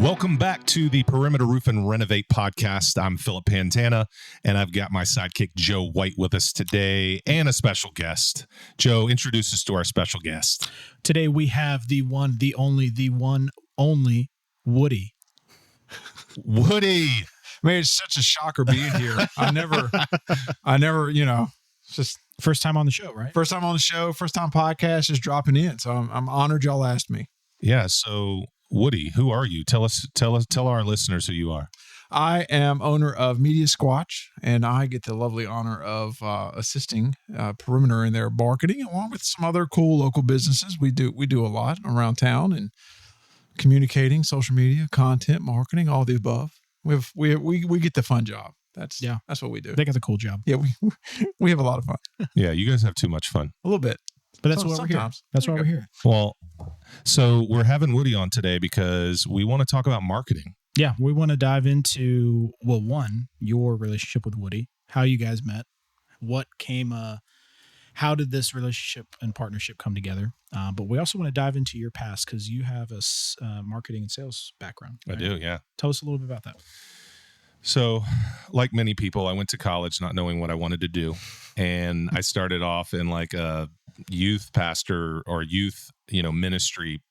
Welcome back to the Perimeter Roof and Renovate podcast. I'm Philip Pantana, and I've got my sidekick, Joe White, with us today, and a special guest. Joe, introduce us to our special guest. Today we have the one, only Woody. Woody. Man, it's such a shocker being here. I never, it's just First time on the show, right? first time on the show, first time podcast, just dropping in. So I'm honored y'all asked me. Yeah, so Woody, who are you? Tell our listeners who you are. I am owner of Media Squatch, and I get the lovely honor of assisting Perimeter in their marketing, along with some other cool local businesses. We do a lot around town and communicating, social media, content, marketing, all the above. We get the fun job. That's what we do. They got the cool job. Yeah, we have a lot of fun. Yeah, you guys have too much fun. A little bit. But that's why we're here. That's why we're here. Well, so we're having Woody on today because we want to talk about marketing. Yeah, we want to dive into, well, one, your relationship with Woody, how you guys met, how did this relationship and partnership come together? But we also want to dive into your past because you have a marketing and sales background. Right? I do, yeah. Tell us a little bit about that. So, like many people, I went to college not knowing what I wanted to do. And I started off in like a youth pastor or youth, ministry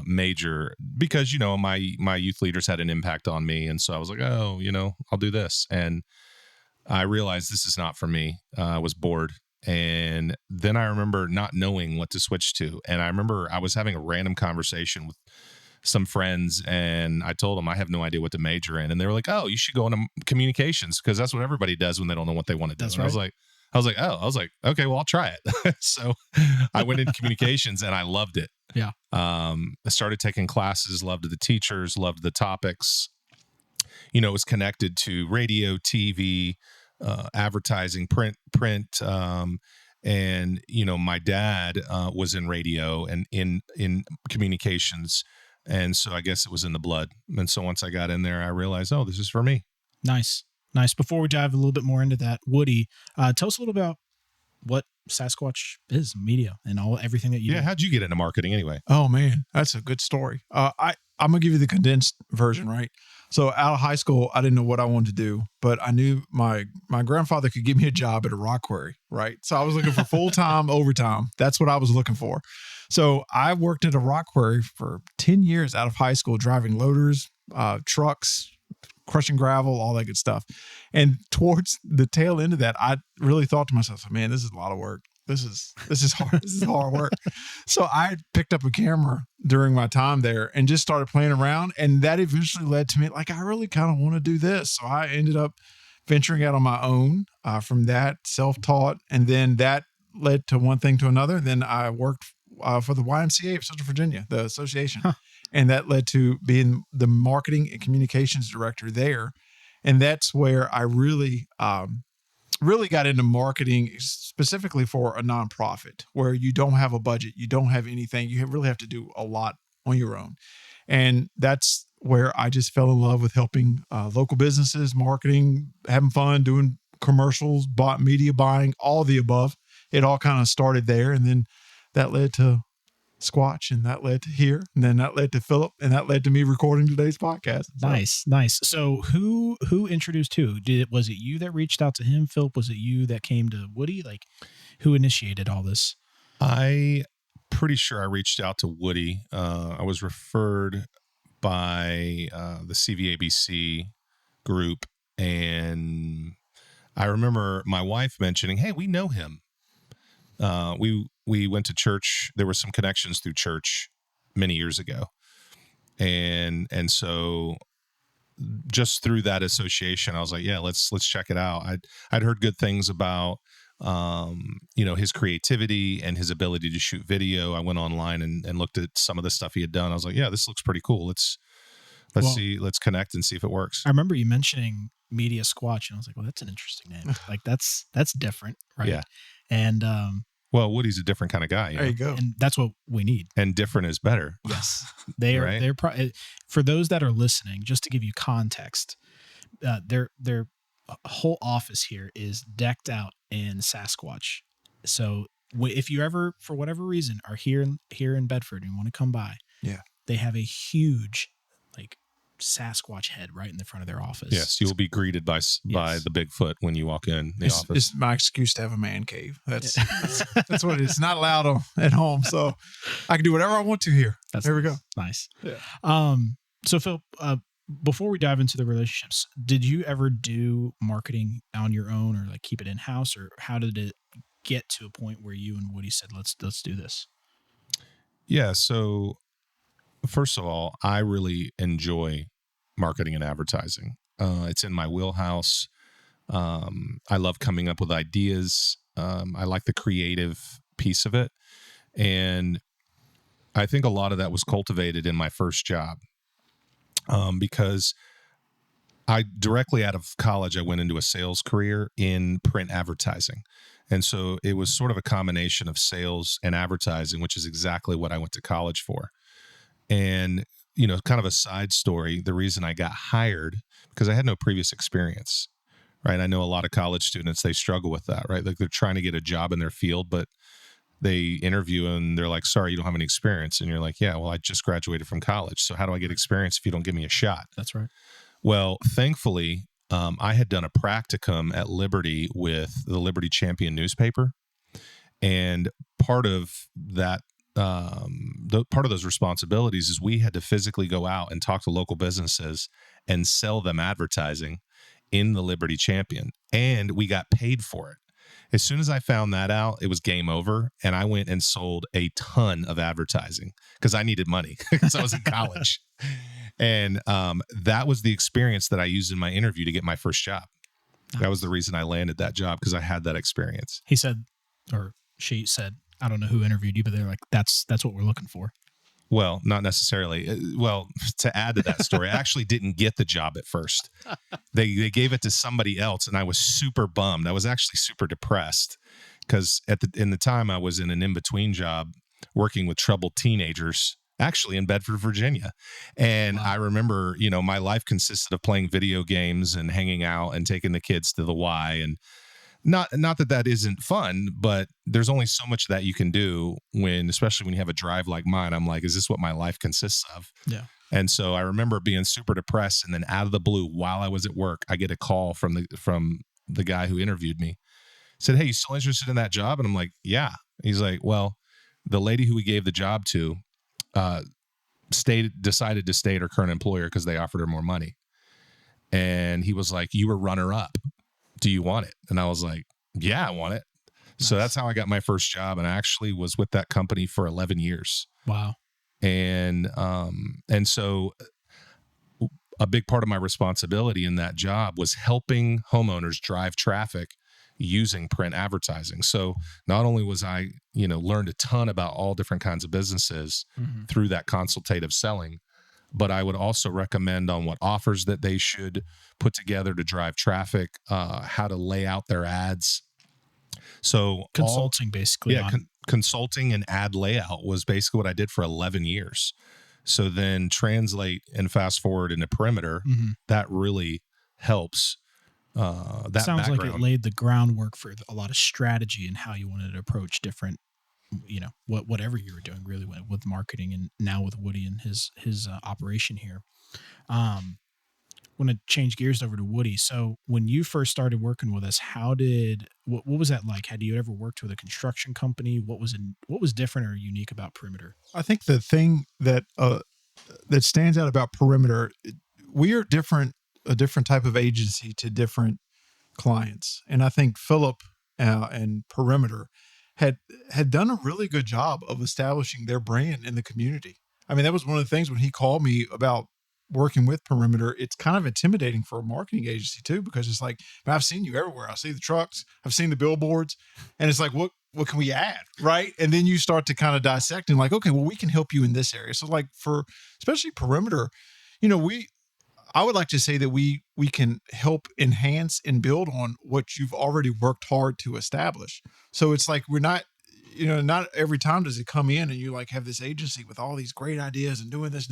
major because, my youth leaders had an impact on me. And so I was like, oh, I'll do this. And I realized this is not for me. I was bored. And then I remember not knowing what to switch to. And I remember I was having a random conversation with some friends, and I told them I have no idea what to major in, and they were like, "Oh, you should go into communications because that's what everybody does when they don't know what they want to do." That's and right. I was like, okay, well, I'll try it. So I went into communications, and I loved it. Yeah. I started taking classes, loved the teachers, loved the topics. It was connected to radio, TV, advertising, print. And my dad was in radio and in communications. And so I guess it was in the blood. And so once I got in there, I realized, oh, this is for me. Nice. Before we dive a little bit more into that, Woody, tell us a little about what Sasquatch is, media, and everything that you do. Yeah, how'd you get into marketing anyway? Oh man, that's a good story. I'm gonna give you the condensed version, right? So out of high school, I didn't know what I wanted to do, but I knew my grandfather could give me a job at a rock quarry, right? So I was looking for full-time overtime. That's what I was looking for. So I worked at a rock quarry for 10 years out of high school, driving loaders, trucks, crushing gravel, all that good stuff. And towards the tail end of that, I really thought to myself, man, this is a lot of work. This is hard. This is hard work. So I picked up a camera during my time there and just started playing around. And that eventually led to me, like, I really kind of want to do this. So I ended up venturing out on my own from that, self-taught. And then that led to one thing to another. Then I worked for the YMCA of Central Virginia, the association. Huh. And that led to being the marketing and communications director there. And that's where I really got into marketing specifically for a nonprofit where you don't have a budget, you don't have anything, you really have to do a lot on your own. And that's where I just fell in love with helping local businesses, marketing, having fun, doing commercials, media buying, all the above. It all kind of started there. And then that led to Squatch, and that led to here, and then that led to Philip, and that led to me recording today's podcast. So. Nice. So who introduced who? Was it you that reached out to him, Philip? Was it you that came to Woody? Like, who initiated all this? I pretty sure I reached out to Woody. I was referred by the CVABC group, and I remember my wife mentioning, "Hey, we know him." We went to church. There were some connections through church many years ago. And so just through that association, I was like, yeah, let's check it out. I'd heard good things about, his creativity and his ability to shoot video. I went online and looked at some of the stuff he had done. I was like, yeah, this looks pretty cool. Let's connect and see if it works. I remember you mentioning Media Squatch, and I was like, well, that's an interesting name. Like that's different, right? Yeah. And, well, Woody's a different kind of guy. There you go. And that's what we need. And different is better. Yes. They are. Right? They're for those that are listening, just to give you context, their whole office here is decked out in Sasquatch. So if you ever, for whatever reason, are here in Bedford and want to come by, yeah, they have a huge like Sasquatch head right in the front of their office. Yes, you will be greeted by Yes. the Bigfoot when you walk in the It's, office. it's my excuse to have a man cave. That's what it is. It's not allowed at home, so I can do whatever I want to here. There we go. Nice. Yeah. So Phil, before we dive into the relationships, did you ever do marketing on your own or like keep it in house, or how did it get to a point where you and Woody said, let's do this? Yeah. So, first of all, I really enjoy marketing and advertising. It's in my wheelhouse. I love coming up with ideas. I like the creative piece of it. And I think a lot of that was cultivated in my first job because I directly out of college, I went into a sales career in print advertising. And so it was sort of a combination of sales and advertising, which is exactly what I went to college for. And, kind of a side story, the reason I got hired, because I had no previous experience, right? I know a lot of college students, they struggle with that, right? Like they're trying to get a job in their field, but they interview and they're like, sorry, you don't have any experience. And you're like, yeah, well, I just graduated from college. So how do I get experience if you don't give me a shot? That's right. Well, thankfully, I had done a practicum at Liberty with the Liberty Champion newspaper. And part of that, part of those responsibilities is we had to physically go out and talk to local businesses and sell them advertising in the Liberty Champion. And we got paid for it. As soon as I found that out, it was game over. And I went and sold a ton of advertising because I needed money because I was in college. And that was the experience that I used in my interview to get my first job. That was the reason I landed that job, because I had that experience. He said, or she said, I don't know who interviewed you, but they're like, that's what we're looking for. Well, not necessarily. Well, to add to that story, I actually didn't get the job at first. They gave it to somebody else, and I was super bummed. I was actually super depressed because in the time I was in an in-between job working with troubled teenagers, actually in Bedford, Virginia. And I remember, my life consisted of playing video games and hanging out and taking the kids to the Y. And not that isn't fun, but there's only so much that you can do especially when you have a drive like mine. I'm like, is this what my life consists of? Yeah. And so I remember being super depressed, and then out of the blue, while I was at work, I get a call from the guy who interviewed me. Said, hey, you still interested in that job? And I'm like, yeah. He's like, well, the lady who we gave the job to decided to stay at her current employer because they offered her more money. And he was like, you were runner up. Do you want it? And I was like, yeah, I want it. Nice. So that's how I got my first job. And I actually was with that company for 11 years. Wow. And so a big part of my responsibility in that job was helping homeowners drive traffic using print advertising. So not only was I, learned a ton about all different kinds of businesses through that consultative selling, but I would also recommend on what offers that they should put together to drive traffic, how to lay out their ads. So consulting basically. Yeah. Consulting and ad layout was basically what I did for 11 years. So then translate and fast forward into Perimeter, that really helps. That sounds background. Like it laid the groundwork for a lot of strategy and how you wanted to approach different, whatever you were doing really with marketing, and now with Woody and his operation here. Want to change gears over to Woody. So when you first started working with us, what was that like? Had you ever worked with a construction company? What was different or unique about Perimeter? I think the thing that stands out about Perimeter, we are a different type of agency to different clients. And I think Philip and Perimeter had done a really good job of establishing their brand in the community. I mean, that was one of the things when he called me about working with Perimeter. It's kind of intimidating for a marketing agency too, because it's like, I've seen you everywhere. I see the trucks, I've seen the billboards, and it's like, what can we add? Right. And then you start to kind of dissect and like, okay, well, we can help you in this area. So like for especially Perimeter, I would like to say that we can help enhance and build on what you've already worked hard to establish. So it's like, we're not, not every time does it come in and you like have this agency with all these great ideas and doing this.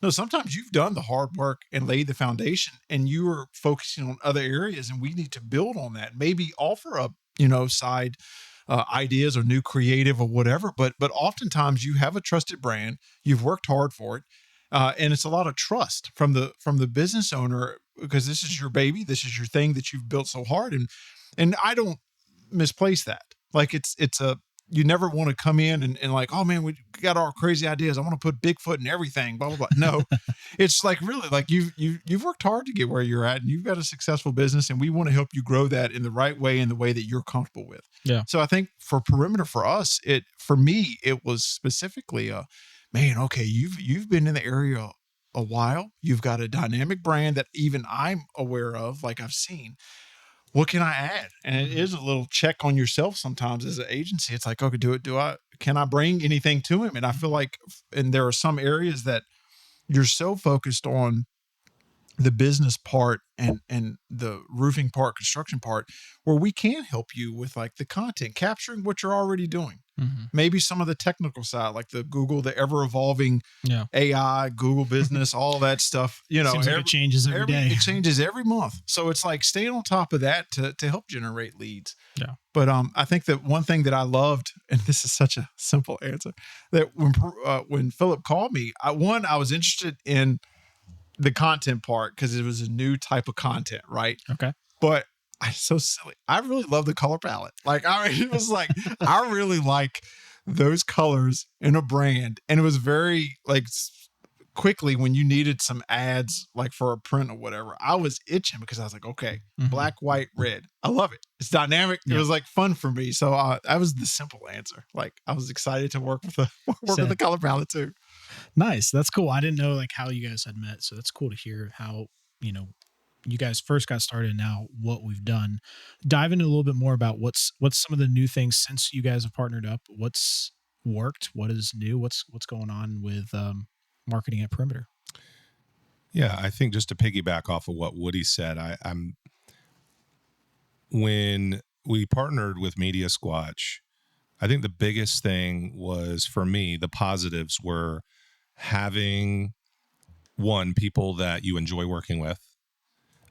No, sometimes you've done the hard work and laid the foundation, and you are focusing on other areas, and we need to build on that. Maybe offer up, side ideas or new creative or whatever. But oftentimes you have a trusted brand, you've worked hard for it, And it's a lot of trust from the business owner, because this is your baby, this is your thing that you've built so hard, and I don't misplace that. Like it's a, you never want to come in and like, oh man, we got our crazy ideas, I want to put Bigfoot in everything, blah blah blah. No, it's like really like you've worked hard to get where you're at, and you've got a successful business, and we want to help you grow that in the right way, in the way that you're comfortable with. Yeah. So I think for Perimeter, for us, for me it was specifically man, okay, you've been in the area a while. You've got a dynamic brand that even I'm aware of, like I've seen. What can I add? And it is a little check on yourself sometimes as an agency. It's like, okay, can I bring anything to him? And I feel like, and there are some areas that you're so focused on the business part and the roofing part, construction part, where we can help you with like the content, capturing what you're already doing. Mm-hmm. Maybe some of the technical side, like the Google, the ever evolving AI, Google business, all that stuff. Seems like it changes every day. It changes every month. So it's like staying on top of that to help generate leads. Yeah. But I think that one thing that I loved, and this is such a simple answer, that when Philip called me, I was interested in the content part because it was a new type of content, right? Okay. But so silly. I really love the color palette. Like it was like I really like those colors in a brand, and it was very like quickly when you needed some ads like for a print or whatever. I was itching because I was like, okay, black, white, red. I love it. It's dynamic. It was like fun for me. So that was the simple answer. Like I was excited to work with the color palette too. Nice. That's cool. I didn't know like how you guys had met. So that's cool to hear how, you guys first got started and now what we've done. Dive into a little bit more about what's some of the new things since you guys have partnered up. What's worked? What is new? What's going on with marketing at Perimeter? Yeah, I think just to piggyback off of what Woody said, when we partnered with Media Squatch, I think the biggest thing was, for me, the positives were having, one, people that you enjoy working with.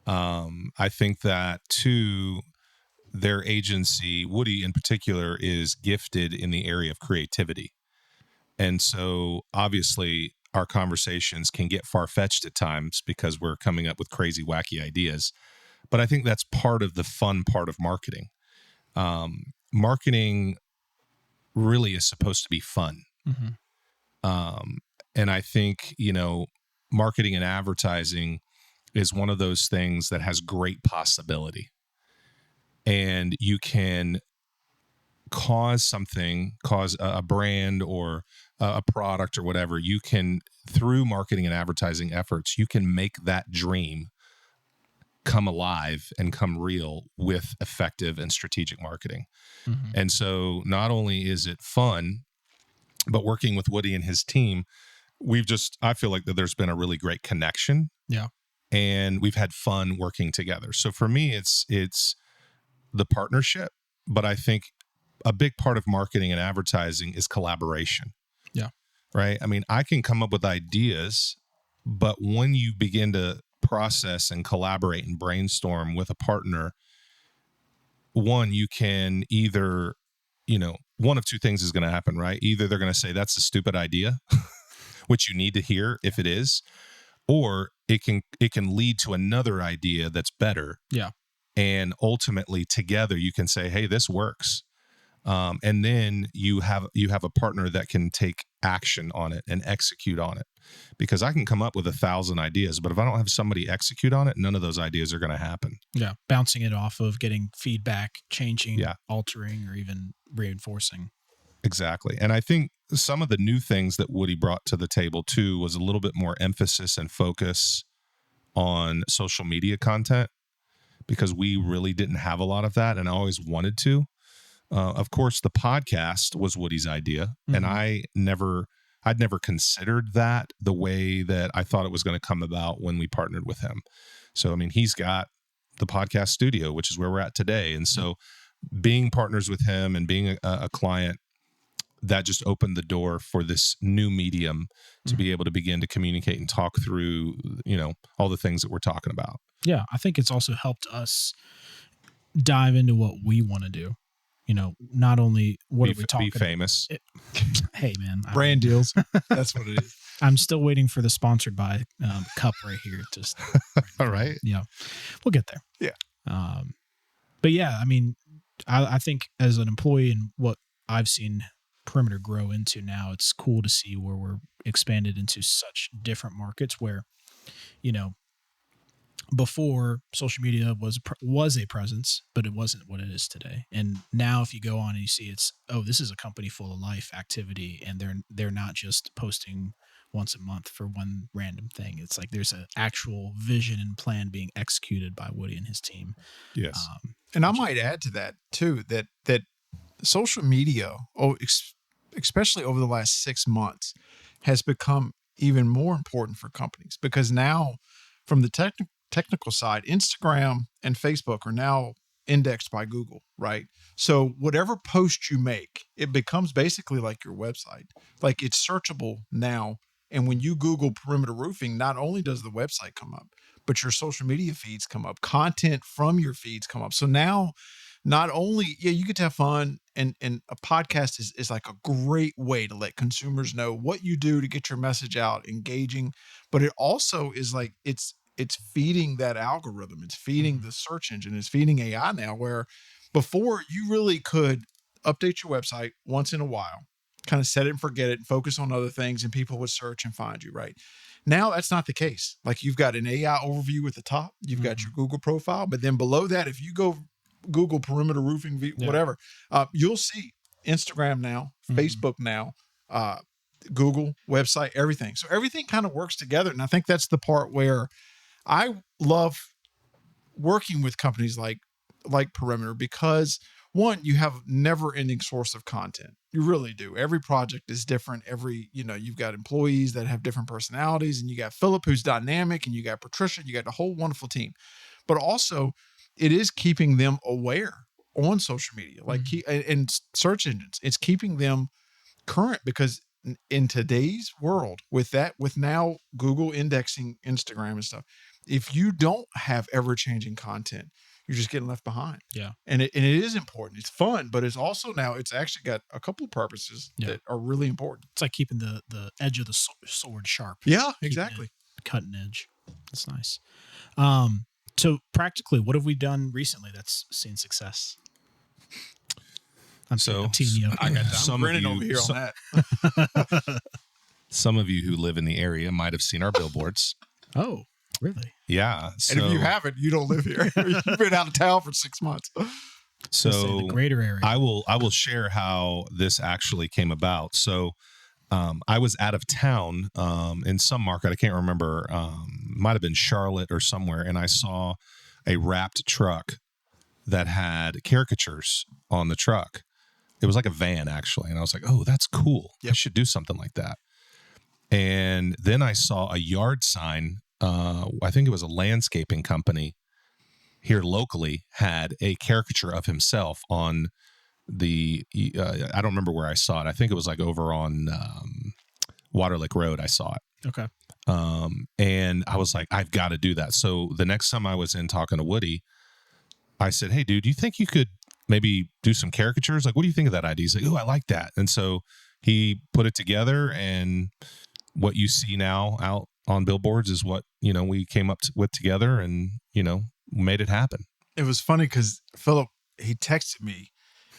I think that, two, their agency, Woody in particular, is gifted in the area of creativity. And so obviously our conversations can get far-fetched at times because we're coming up with crazy, wacky ideas. But I think that's part of the fun part of marketing. Marketing really is supposed to be fun. Mm-hmm. And I think, marketing and advertising is one of those things that has great possibility. And you can cause a brand or a product or whatever. You can, through marketing and advertising efforts, you can make that dream come alive and come real with effective and strategic marketing. Mm-hmm. And so not only is it fun, but working with Woody and his team, I feel like that there's been a really great connection. Yeah. And we've had fun working together. So for me, it's the partnership, but I think a big part of marketing and advertising is collaboration. Yeah. Right. I mean, I can come up with ideas, but when you begin to process and collaborate and brainstorm with a partner, one, you can either, one of two things is going to happen, right? Either they're going to say that's a stupid idea, which you need to hear if it is, or it can lead to another idea that's better. Yeah. And ultimately together you can say, hey, this works. And then you have a partner that can take action on it and execute on it. Because I can come up with 1,000 ideas, but if I don't have somebody execute on it, none of those ideas are going to happen. Yeah. Bouncing it off of, getting feedback, changing, altering, or even reinforcing. Exactly. And I think some of the new things that Woody brought to the table too was a little bit more emphasis and focus on social media content, because we really didn't have a lot of that, and I always wanted to. Of course, the podcast was Woody's idea, and I'd never considered that the way that I thought it was going to come about when we partnered with him. So, I mean, he's got the podcast studio, which is where we're at today. And so being partners with him and being a client, that just opened the door for this new medium to be able to begin to communicate and talk through, all the things that we're talking about. Yeah. I think it's also helped us dive into what we want to do. Not only what are we talking be famous. Hey man, brand deals. That's what it is. I'm still waiting for the sponsored by cup right here. Just All right. yeah, we'll get there. Yeah. But yeah, I mean, I think as an employee and what I've seen Perimeter grow into now, it's cool to see where we're expanded into such different markets where, you know, before social media was a presence, but it wasn't what it is today. And now if you go on and you see this is a company full of life activity, and they're not just posting once a month for one random thing. It's like there's an actual vision and plan being executed by Woody and his team. Yes. And I might add to that too, that social media, especially over the last 6 months, has become even more important for companies, because now from the technical side, Instagram and Facebook are now indexed by Google, right? So whatever post you make, it becomes basically like your website. Like it's searchable now. And when you Google Perimeter Roofing, not only does the website come up, but your social media feeds come up, content from your feeds come up. So now not only, you get to have fun, and a podcast is like a great way to let consumers know what you do to get your message out, engaging, but it also is like, it's feeding that algorithm. It's feeding the search engine. It's feeding AI now, where before you really could update your website once in a while, kind of set it and forget it and focus on other things, and people would search and find you, right? Now that's not the case. Like you've got an AI overview at the top, you've got your Google profile, but then below that, if you go Google Perimeter Roofing, whatever, you'll see Instagram now, Facebook now, Google website, everything. So everything kind of works together. And I think that's the part where I love working with companies like Perimeter, because one, you have never ending source of content. You really do. Every project is different. You've got employees that have different personalities, and you got Philip, who's dynamic, and you got Patricia, you got a whole wonderful team, but also it is keeping them aware on social media, like and search engines. It's keeping them current, because in today's world, with now Google indexing Instagram and stuff, if you don't have ever-changing content, you're just getting left behind. Yeah. And it is important. It's fun, but it's also now, it's actually got a couple of purposes that are really important. It's like keeping the edge of the sword sharp. Yeah, exactly. Cutting edge. That's nice. So practically, what have we done recently that's seen success? I'm teeing you up. I'm some grinning of over you, here on that. some of you who live in the area might have seen our billboards. Oh, really? Yeah. So, And if you haven't, you don't live here. You've been out of town for 6 months. So the greater area. I will share how this actually came about. So I was out of town in some market. I can't remember. Might have been Charlotte or somewhere. And I saw a wrapped truck that had caricatures on the truck. It was like a van, actually. And I was like, oh, that's cool. I should do something like that. And then I saw a yard sign. I think it was a landscaping company here locally, had a caricature of himself on the, I don't remember where I saw it. I think it was like over on Waterlick Road. I saw it. Okay. And I was like, I've got to do that. So the next time I was in talking to Woody, I said, hey, dude, do you think you could maybe do some caricatures? Like, what do you think of that idea? He's like, oh, I like that. And so he put it together, and what you see now out on billboards is what, we came up with together, and, made it happen. It was funny because Philip, he texted me.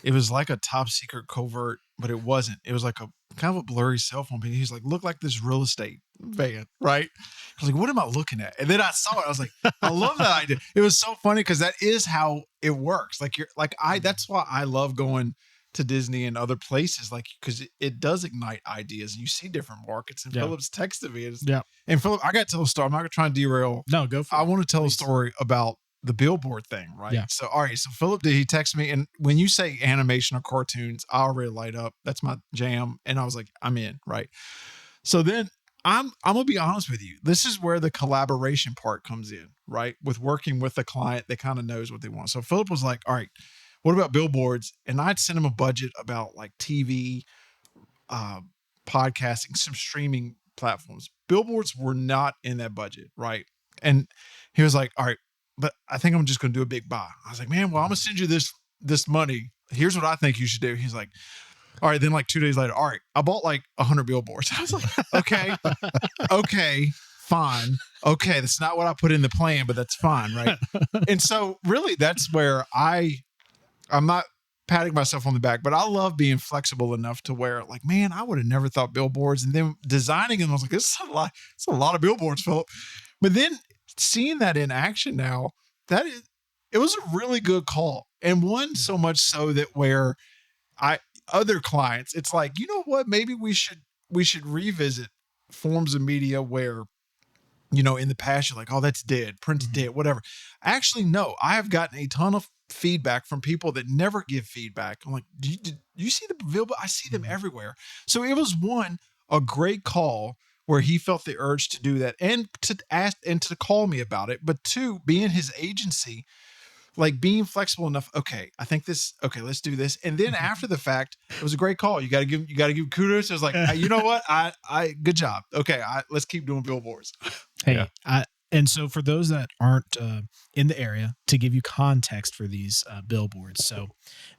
It was like a top secret covert, but it wasn't. It was like a kind of a blurry cell phone. He's like, look like this real estate van, right? I was like, what am I looking at? And then I saw it. I was like, I love that idea. It was so funny because that is how it works. That's why I love going to Disney and other places, like, because it does ignite ideas. You see different markets. And Philip's texted me. And Philip, I got to tell a story. I'm not going to try and derail. No, go for it. I want to tell a story about the billboard thing, right? Yeah. So, all right. So Philip he texted me, and when you say animation or cartoons, I already light up. That's my jam. And I was like, I'm in, right? So then I'm gonna be honest with you. This is where the collaboration part comes in, right? With working with a client that kind of knows what they want. So Philip was like, all right, what about billboards? And I'd send him a budget about like TV, podcasting, some streaming platforms. Billboards were not in that budget, right? And he was like, all right, but I think I'm just going to do a big buy. I was like, man, well, I'm going to send you this money. Here's what I think you should do. He's like, All right. Then like 2 days later, all right, I bought like 100 billboards. I was like, okay, fine. Okay. That's not what I put in the plan, but that's fine. Right. And so really that's where I'm not patting myself on the back, but I love being flexible enough to where like, man, I would have never thought billboards, and then designing them, I was like, this is a lot. It's a lot of billboards, Philip. But then seeing that in action now, it was a really good call. And one so much so that where other clients, it's like, you know what, maybe we should revisit forms of media where, you know, in the past you're like, oh, that's dead, print's dead, whatever. Actually, no, I have gotten a ton of feedback from people that never give feedback. I'm like, did you see the billboard? I see them everywhere. So it was a great call where he felt the urge to do that and to ask and to call me about it. But two, being his agency, like being flexible enough. Okay, I think okay, let's do this. And then after the fact, it was a great call. You got to give kudos. It was like, you know what? I good job. Okay. Let's keep doing billboards. Hey, and so for those that aren't in the area, to give you context for these billboards, so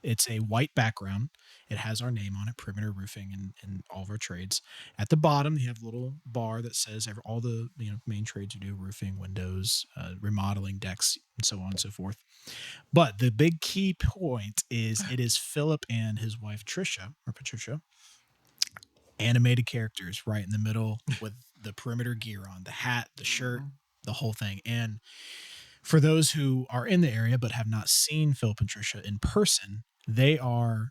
it's a white background. It has our name on it, Perimeter Roofing, and all of our trades. At the bottom, you have a little bar that says all the main trades you do: roofing, windows, remodeling, decks, and so on and so forth. But the big key point is it is Philip and his wife Patricia, animated characters right in the middle with the perimeter gear on, the hat, the shirt, the whole thing. And for those who are in the area but have not seen Philip and Patricia in person, they are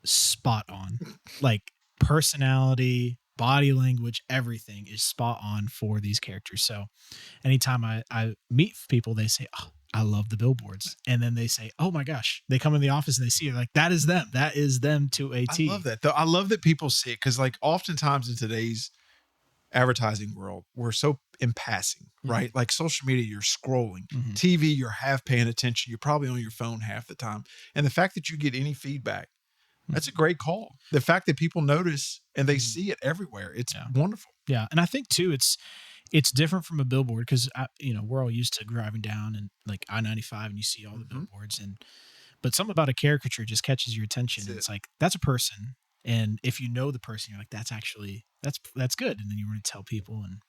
spot on. Like personality, body language, everything is spot on for these characters. So anytime I meet people, they say, oh, I love the billboards. And then they say, oh my gosh, they come in the office and they see it like, that is them. That is them to a T. I love that though. I love that people see it. Cause like oftentimes in today's advertising world, we're so in passing, right? Like social media, you're scrolling, TV, you're half paying attention. You're probably on your phone half the time. And the fact that you get any feedback, that's a great call. The fact that people notice and they see it everywhere, it's wonderful. Yeah. And I think too, it's different from a billboard because we're all used to driving down and like I-95 and you see all the billboards, but something about a caricature just catches your attention. It's like, that's a person. And if you know the person, you're like, that's good. And then you want to tell people, and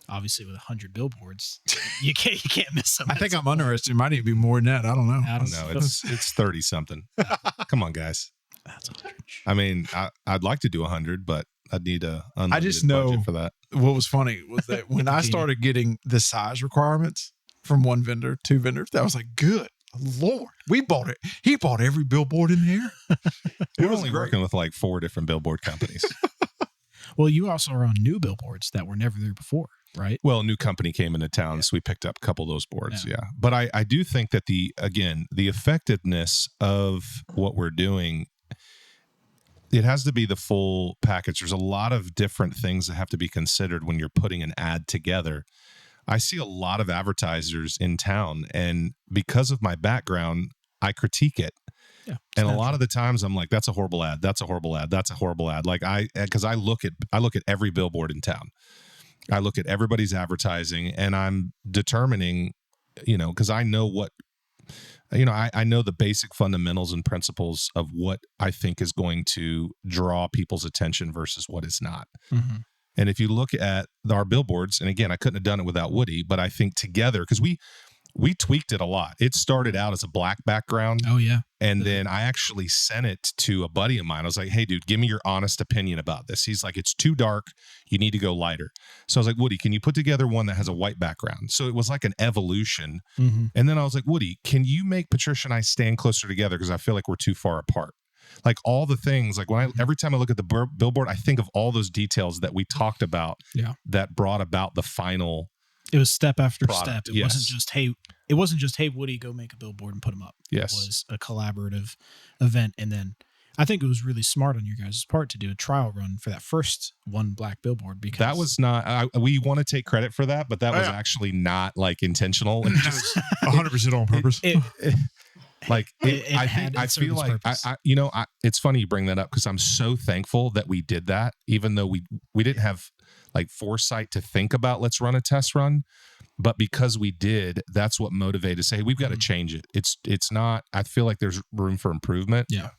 obviously with 100 billboards, you can't miss them. I think I'm underestimated. It might even be more than that. I don't know. I don't know. It's 30 something. Come on, guys. That's 100. I mean, I'd like to do 100, but I'd need a unlimited I just know budget for that. What was funny was that when I started getting the size requirements from one vendor, two vendors, that was like, good Lord, we bought it. He bought every billboard in here. We're only working with like 4 different billboard companies. Well, you also are on new billboards that were never there before, right? Well, a new company came into town, so we picked up a couple of those boards. Yeah. But I do think that the effectiveness of what we're doing, it has to be the full package. There's a lot of different things that have to be considered when you're putting an ad together. I see a lot of advertisers in town, and because of my background, I critique it. Yeah, and a lot of the times I'm like, that's a horrible ad. That's a horrible ad. That's a horrible ad. Like because I look at every billboard in town. I look at everybody's advertising, and I'm determining, because I know what, I know the basic fundamentals and principles of what I think is going to draw people's attention versus what is not. Mm-hmm. And if you look at our billboards, and again, I couldn't have done it without Woody, but I think together, because we tweaked it a lot. It started out as a black background. Oh, yeah. And then I actually sent it to a buddy of mine. I was like, hey, dude, give me your honest opinion about this. He's like, it's too dark. You need to go lighter. So I was like, Woody, can you put together one that has a white background? So it was like an evolution. Mm-hmm. And then I was like, Woody, can you make Patricia and I stand closer together? Because I feel like we're too far apart. Like all the things, like every time I look at the billboard, I think of all those details that we talked about that brought about the final. It was step after product. step. It wasn't just, hey, Woody, go make a billboard and put them up. Yes. It was a collaborative event. And then I think it was really smart on your guys' part to do a trial run for that first one black billboard, because that was not, we want to take credit for that, but that was actually not like intentional. And just 100% on purpose. I feel like it's funny you bring that up, because I'm so thankful that we did that, even though we didn't have like foresight to think about let's run a test run, but because we did, that's what motivated us. Say, hey, we've got to change it. It's not. I feel like there's room for improvement. Yeah.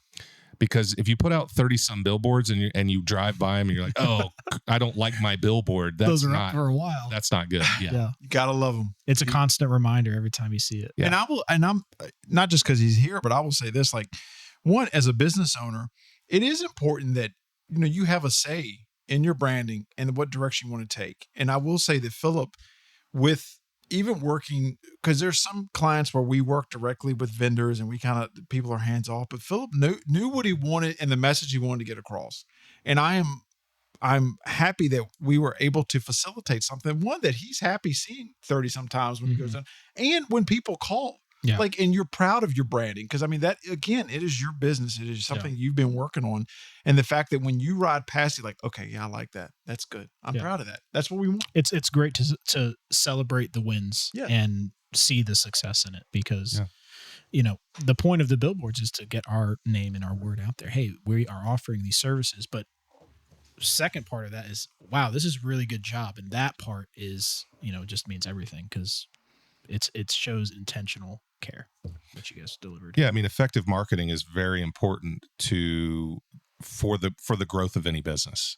Because if you put out 30 some billboards and you drive by them and you're like, oh, I don't like my billboard. That's Those are not up for a while. that's not good. Yeah. You gotta love him. It's a constant reminder every time you see it. Yeah. And I'm not just because he's here, but I will say this: like, one, as a business owner, it is important that you have a say in your branding and what direction you want to take. And I will say that Philip, with even working, because there's some clients where we work directly with vendors and we kind of, people are hands off, but Philip knew what he wanted and the message he wanted to get across. And I'm happy that we were able to facilitate something, one that he's happy seeing 30 sometimes when he goes in, and when people call. Yeah. Like, and you're proud of your branding. Cause I mean, that again, it is your business. It is something you've been working on. And the fact that when you ride past, you're like, okay, yeah, I like that. That's good. I'm proud of that. That's what we want. It's great to celebrate the wins and see the success in it, because the point of the billboards is to get our name and our word out there. Hey, we are offering these services, but second part of that is, wow, this is a really good job. And that part is, just means everything, because it shows intentional care that you guys delivered. Yeah, I mean, effective marketing is very important for the growth of any business.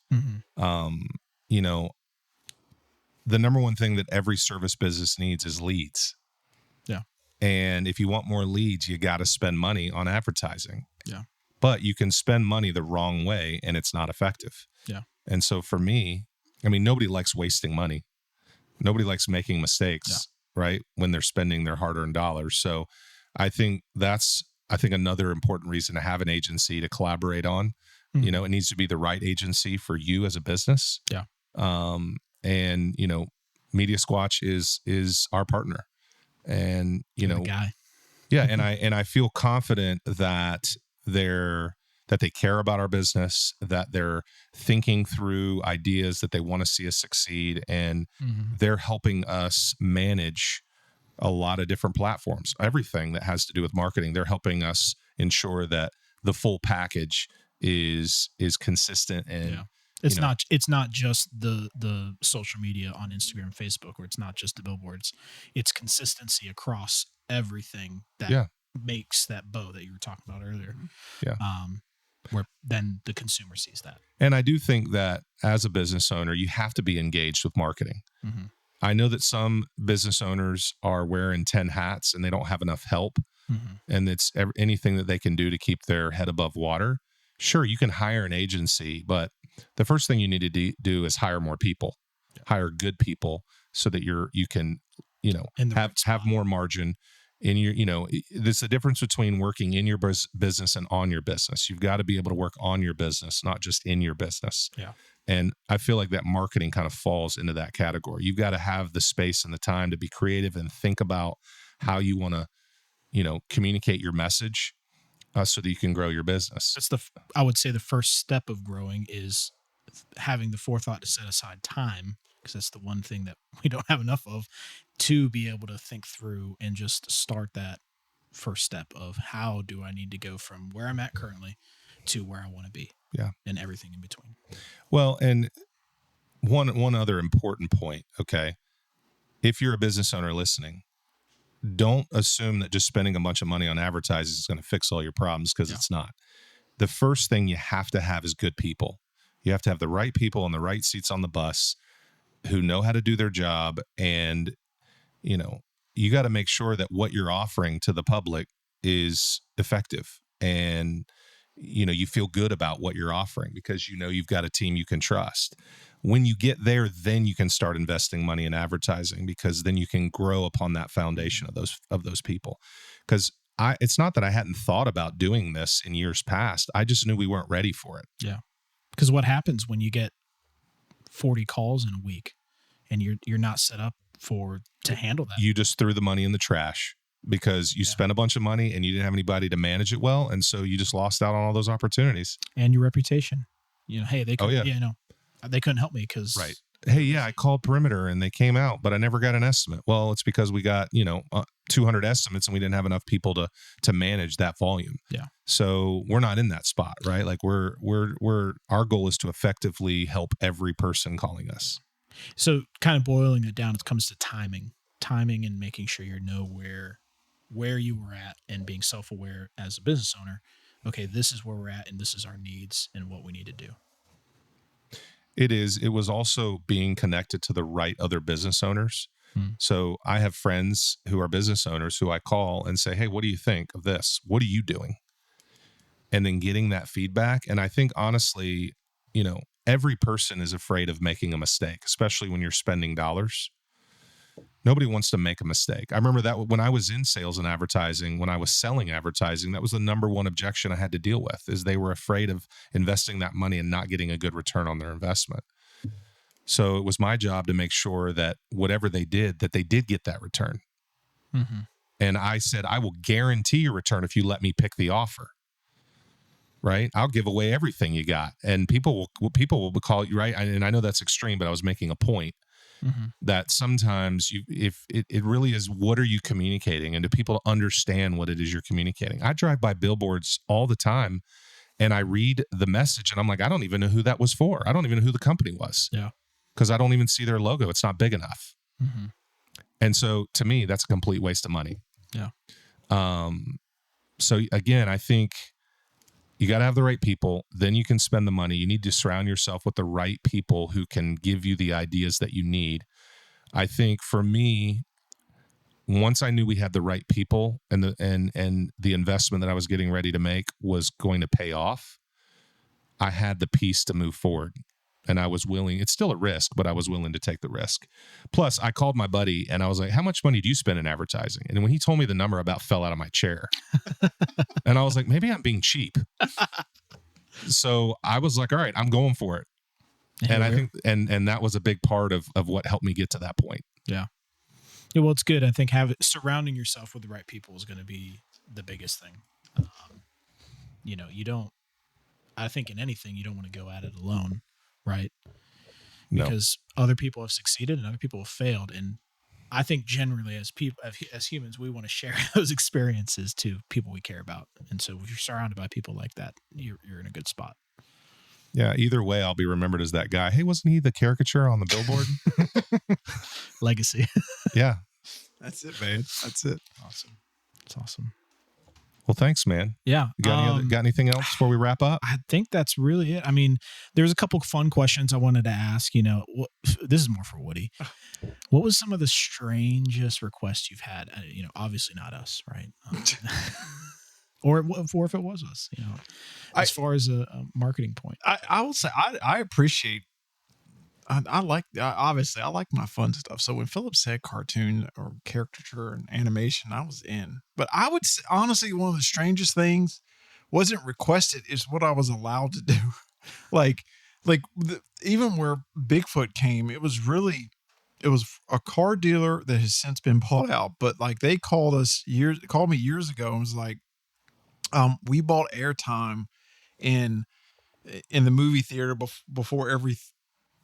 The number one thing that every service business needs is leads. Yeah. And if you want more leads, you got to spend money on advertising. Yeah. But you can spend money the wrong way and it's not effective. Yeah. And so for me, I mean, nobody likes wasting money. Nobody likes making mistakes, right? When they're spending their hard-earned dollars. So I think that's another important reason to have an agency to collaborate on. It needs to be the right agency for you as a business. Yeah. And Media Squatch is our partner. And the guy. Yeah, and I feel confident that they care about our business, that they're thinking through ideas that they want to see us succeed, and they're helping us manage a lot of different platforms. Everything that has to do with marketing, they're helping us ensure that the full package is consistent and it's not just the social media on Instagram and Facebook, or it's not just the billboards. It's consistency across everything that makes that bow that you were talking about earlier. Yeah. Where then the consumer sees that. And I do think that as a business owner, you have to be engaged with marketing. I know that some business owners are wearing 10 hats and they don't have enough help. And it's anything that they can do to keep their head above water. Sure, you can hire an agency, but the first thing you need to do is hire more people, hire good people, so that you can have more margin in your, there's a difference between working in your business and on your business. You've got to be able to work on your business, not just in your business. Yeah. And I feel like that marketing kind of falls into that category. You've got to have the space and the time to be creative and think about how you want to, communicate your message so that you can grow your business. That's I would say the first step of growing is having the forethought to set aside time, because that's the one thing that we don't have enough of, to be able to think through and just start that first step of how do I need to go from where I'm at currently to where I want to be. Yeah. And everything in between. Well, and one other important point, okay? If you're a business owner listening, don't assume that just spending a bunch of money on advertising is going to fix all your problems, because it's not. The first thing you have to have is good people. You have to have the right people in the right seats on the bus who know how to do their job. And, you got to make sure that what you're offering to the public is effective. And, you feel good about what you're offering because you've got a team you can trust. When you get there, then you can start investing money in advertising, because then you can grow upon that foundation of those people. Because it's not that I hadn't thought about doing this in years past. I just knew we weren't ready for it. Yeah. Because what happens when you get 40 calls in a week and you're not set up to handle that? You just threw the money in the trash because you spent a bunch of money and you didn't have anybody to manage it well. And so you just lost out on all those opportunities. And your reputation. Hey, they couldn't, they couldn't help me because. Right. Hey, yeah, I called Perimeter and they came out, but I never got an estimate. Well, it's because we got, 200 estimates and we didn't have enough people to manage that volume. Yeah. So we're not in that spot, right? Like our goal is to effectively help every person calling us. So kind of boiling it down, it comes to timing and making sure where you were at and being self-aware as a business owner okay, this is where we're at and this is our needs and what we need to do. It was also being connected to the right other business owners. So I have friends who are business owners who I call and say, hey, what do you think of this? What are you doing? And then getting that feedback. And I think honestly, every person is afraid of making a mistake, especially when you're spending dollars. Nobody wants to make a mistake. I remember that when I was in sales and advertising, when I was selling advertising, that was the number one objection I had to deal with, is they were afraid of investing that money and not getting a good return on their investment. So it was my job to make sure that whatever they did, that they did get that return. Mm-hmm. And I said, I will guarantee your return if you let me pick the offer. Right? I'll give away everything you got. And people will call you, right? And I know that's extreme, but I was making a point that sometimes if it really is, what are you communicating? And do people understand what it is you're communicating? I drive by billboards all the time and I read the message and I'm like, I don't even know who that was for. I don't even know who the company was. Yeah. Because I don't even see their logo. It's not big enough. Mm-hmm. And so to me, that's a complete waste of money. Yeah. So again, I think you got to have the right people. Then you can spend the money. You need to surround yourself with the right people who can give you the ideas that you need. I think for me, once I knew we had the right people and the investment that I was getting ready to make was going to pay off, I had the peace to move forward. And I was willing, it's still a risk, but I was willing to take the risk. Plus, I called my buddy and I was like, how much money do you spend in advertising? And when he told me the number, I about fell out of my chair. And I was like, maybe I'm being cheap. So I was like, all right, I'm going for it. And I think, and that was a big part of what helped me get to that point. Yeah. Yeah. Well, it's good. I think surrounding yourself with the right people is going to be the biggest thing. I think in anything, you don't want to go at it alone. Right. No. Because other people have succeeded and other people have failed. And I think generally as people, as humans, we want to share those experiences to people we care about. And so if you're surrounded by people like that, you're in a good spot. Yeah. Either way, I'll be remembered as that guy. Hey, wasn't he the caricature on the billboard? Legacy. Yeah. That's it, man. That's it. Awesome. It's awesome. Well, thanks, man. Yeah. You got anything else before we wrap up? I think that's really it. I mean, there's a couple of fun questions I wanted to ask. This is more for Woody. What was some of the strangest requests you've had? Obviously not us, right? Or if it was us, as far as a marketing point. I will say I appreciate. I like my fun stuff. So when Philip said cartoon or caricature and animation, I was in. But I would say, honestly, one of the strangest things wasn't requested, is what I was allowed to do. Even where Bigfoot came, it was a car dealer that has since been bought out. But they called me years ago and was like, we bought airtime in the movie theater before every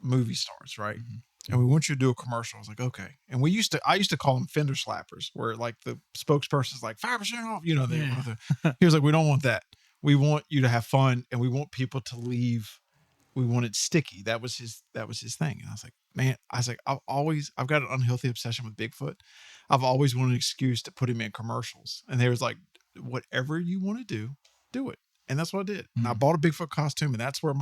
movie starts, right? Mm-hmm. And we want you to do a commercial. I was like, okay. And I used to call them fender slappers, where the spokesperson's like 5% off, he was like, we don't want that. We want you to have fun and we want people to leave. We want it sticky. That was his thing. And I was like, man, I've got an unhealthy obsession with Bigfoot. I've always wanted an excuse to put him in commercials. And they was like, whatever you want to do it. And that's what I did. And I bought a Bigfoot costume, and that's where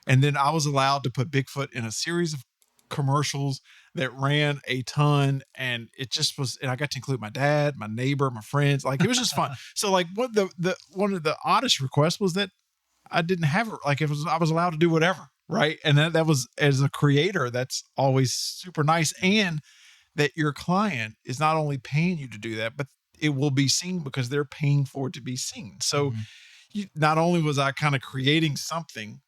and then I was allowed to put Bigfoot in a series of commercials that ran a ton, and it just was, and I got to include my dad, my neighbor, my friends. It was just fun. So what one of the oddest requests was that I didn't have it. I was allowed to do whatever. Right. And that was, as a creator, that's always super nice. And that your client is not only paying you to do that, but it will be seen because they're paying for it to be seen. So not only was I kind of creating something,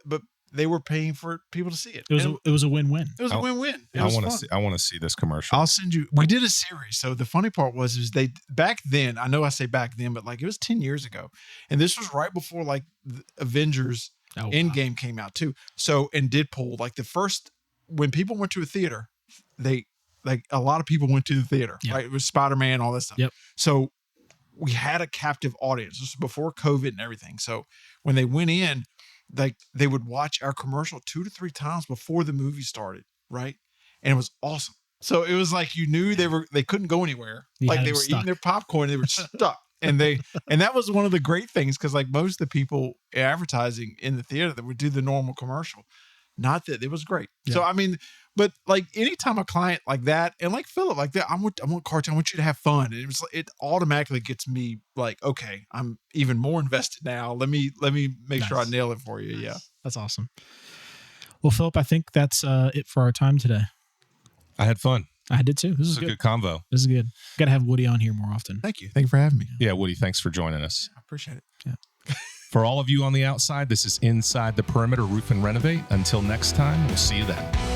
but they were paying for people to see it. It was a win-win. It was a win-win. I want to see this commercial. I'll send you. We did a series. So the funny part was they back then. I know I say back then, but it was 10 years ago, and this was right before the Avengers Endgame came out too. So and Deadpool, the first, when people went to a theater, a lot of people went to the theater, right? It was Spider-Man, all that stuff. Yep. So we had a captive audience. This was before COVID and everything. So when they went in, they would watch our commercial 2 to 3 times before the movie started, right? And it was awesome. So it was you knew they couldn't go anywhere. They were eating their popcorn, they were stuck. And that was one of the great things, because like most of the people advertising in the theater that would do the normal commercial, not that it was great. Yeah. So I mean, but like anytime a client like that, and like Philip like that, I want cartoon, I want you to have fun. And it automatically gets me like, okay, I'm even more invested now. Let me make sure I Nice. nail it for you. Yeah. That's awesome. Well, Philip, I think that's it for our time today. I had fun. I did too. This This is is a good. good convo. This is good. Got to have Woody on here more often. Thank you. Thank you for having me. Yeah, Woody, thanks for joining us. I appreciate it. For all of you on the outside, this is Inside the Perimeter Roof and Renovate. Until next time, we'll see you then.